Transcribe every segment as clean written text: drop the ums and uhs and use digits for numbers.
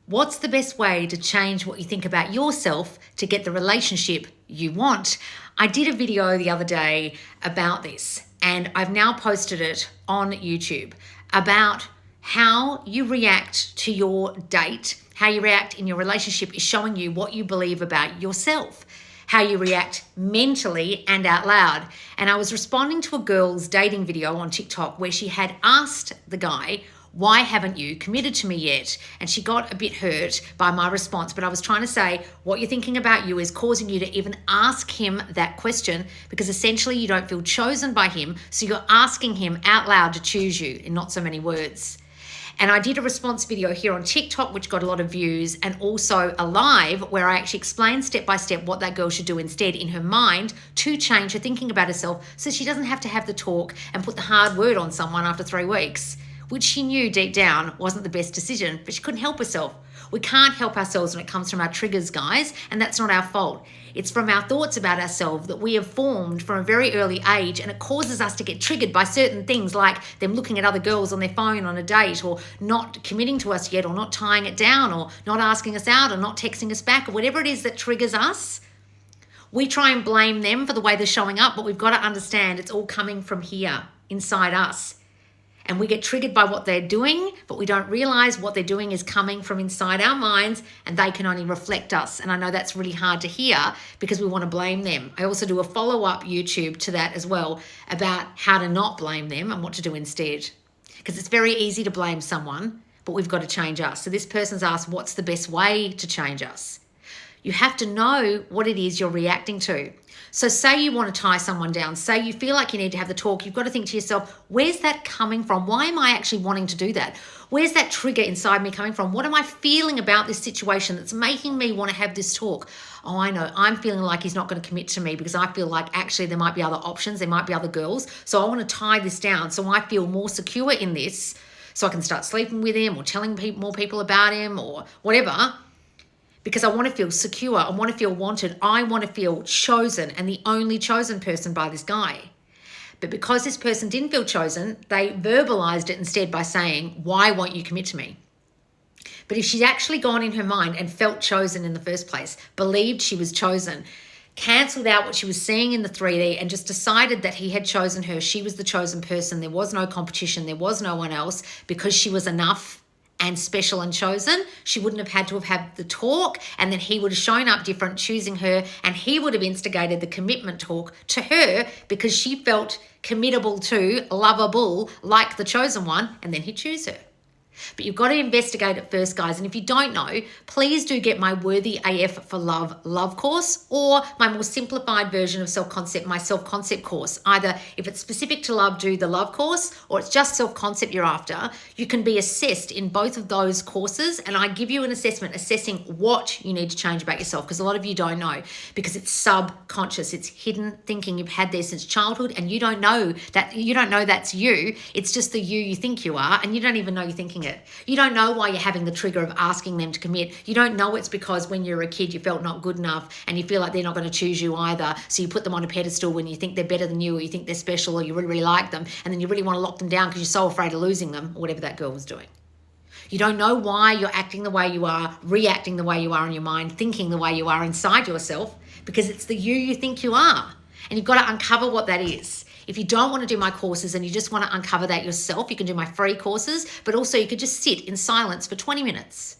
What's the best way to change what you think about yourself to get the relationship you want? I did a video the other day about this, and I've now posted it on YouTube about how you react to your date, how you react in your relationship is showing you what you believe about yourself, how you react mentally and out loud. And I was responding to a girl's dating video on TikTok where she had asked the guy, why haven't you committed to me yet? And she got a bit hurt by my response, but I was trying to say what you're thinking about you is causing you to even ask him that question, because essentially you don't feel chosen by him, so you're asking him out loud to choose you in not so many words. And I did a response video here on TikTok, which got a lot of views, and also a live where I actually explained step by step what that girl should do instead in her mind to change her thinking about herself so she doesn't have to have the talk and put the hard word on someone after 3 weeks, which she knew deep down wasn't the best decision, but she couldn't help herself. We can't help ourselves when it comes from our triggers, guys, and that's not our fault. It's from our thoughts about ourselves that we have formed from a very early age, and it causes us to get triggered by certain things like them looking at other girls on their phone on a date, or not committing to us yet, or not tying it down, or not asking us out, or not texting us back, or whatever it is that triggers us. We try and blame them for the way they're showing up, but we've got to understand it's all coming from here, inside us. And we get triggered by what they're doing, but we don't realize what they're doing is coming from inside our minds, and they can only reflect us. And I know that's really hard to hear because we want to blame them. I also do a follow-up YouTube to that as well about how to not blame them and what to do instead. Because it's very easy to blame someone, but we've got to change us. So this person's asked, what's the best way to change us? You have to know what it is you're reacting to. So say you want to tie someone down, say you feel like you need to have the talk, you've got to think to yourself, where's that coming from? Why am I actually wanting to do that? Where's that trigger inside me coming from? What am I feeling about this situation that's making me want to have this talk? Oh, I know, I'm feeling like he's not going to commit to me because I feel like actually there might be other options, there might be other girls. So I want to tie this down so I feel more secure in this, so I can start sleeping with him or telling more people about him or whatever. Because I want to feel secure, I want to feel wanted, I want to feel chosen and the only chosen person by this guy. But because this person didn't feel chosen, they verbalized it instead by saying, why won't you commit to me? But if she'd actually gone in her mind and felt chosen in the first place, believed she was chosen, cancelled out what she was seeing in the 3D and just decided that he had chosen her, she was the chosen person, there was no competition, there was no one else, because she was enough and special and chosen, she wouldn't have had to have had the talk, and then he would have shown up different, choosing her, and he would have instigated the commitment talk to her because she felt committable to, lovable, like the chosen one, and then he'd choose her. But you've got to investigate it first, guys. And if you don't know, please do get my Worthy AF for Love course, or my more simplified version of self-concept, my self-concept course. Either if it's specific to love, do the love course, or it's just self-concept you're after. You can be assessed in both of those courses, and I give you an assessment assessing what you need to change about yourself, because a lot of you don't know, because it's subconscious, it's hidden thinking you've had there since childhood, and you don't know that's you. It's just the you think you are, and you don't even know you're thinking it. You don't know why you're having the trigger of asking them to commit. You don't know it's because when you're a kid you felt not good enough and you feel like they're not going to choose you either, so you put them on a pedestal when you think they're better than you, or you think they're special, or you really, really like them, and then you really want to lock them down because you're so afraid of losing them, or whatever that girl was doing. You don't know why you're acting the way you are, reacting the way you are in your mind, thinking the way you are inside yourself, because it's the you think you are. And you've got to uncover what that is. If you don't want to do my courses and you just want to uncover that yourself, you can do my free courses, but also you could just sit in silence for 20 minutes.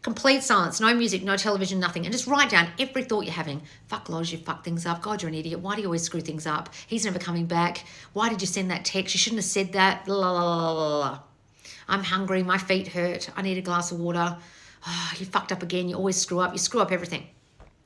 Complete silence, no music, no television, nothing. And just write down every thought you're having. Fuck Loz, you fuck things up. God, you're an idiot. Why do you always screw things up? He's never coming back. Why did you send that text? You shouldn't have said that. La, la, la, la, la. I'm hungry. My feet hurt. I need a glass of water. Oh, you fucked up again. You always screw up. You screw up everything.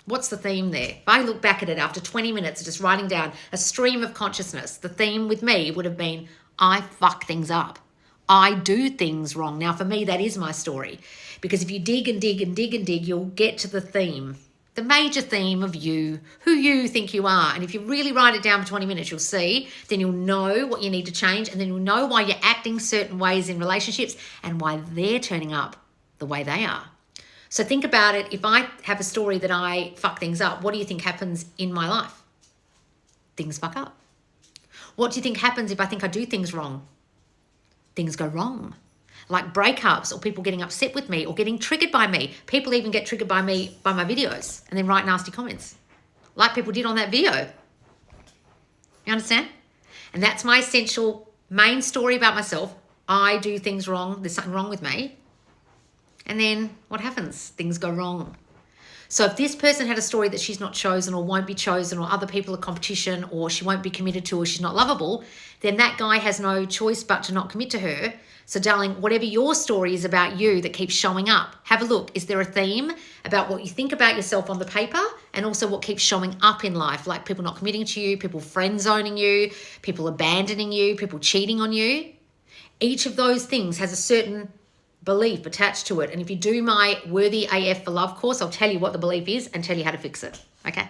What's the theme there? If I look back at it after 20 minutes of just writing down a stream of consciousness, the theme with me would have been, I fuck things up. I do things wrong. Now, for me, that is my story. Because if you dig and dig and dig and dig, you'll get to the theme, the major theme of you, who you think you are. And if you really write it down for 20 minutes, you'll see, then you'll know what you need to change, and then you'll know why you're acting certain ways in relationships and why they're turning up the way they are. So think about it. If I have a story that I fuck things up, what do you think happens in my life? Things fuck up. What do you think happens if I think I do things wrong? Things go wrong. like breakups or people getting upset with me or getting triggered by me. People even get triggered by me, by my videos, and then write nasty comments like people did on that video. You understand? And that's my essential main story about myself. I do things wrong. There's something wrong with me. And then what happens? Things go wrong. So if this person had a story that she's not chosen or won't be chosen or other people are competition or she won't be committed to or she's not lovable, then that guy has no choice but to not commit to her. So darling, whatever your story is about you that keeps showing up, have a look. Is there a theme about what you think about yourself on the paper and also what keeps showing up in life? Like people not committing to you, people friend zoning you, people abandoning you, people cheating on you. Each of those things has a certain belief attached to it. And if you do my Worthy AF for Love course, I'll tell you what the belief is and tell you how to fix it. Okay?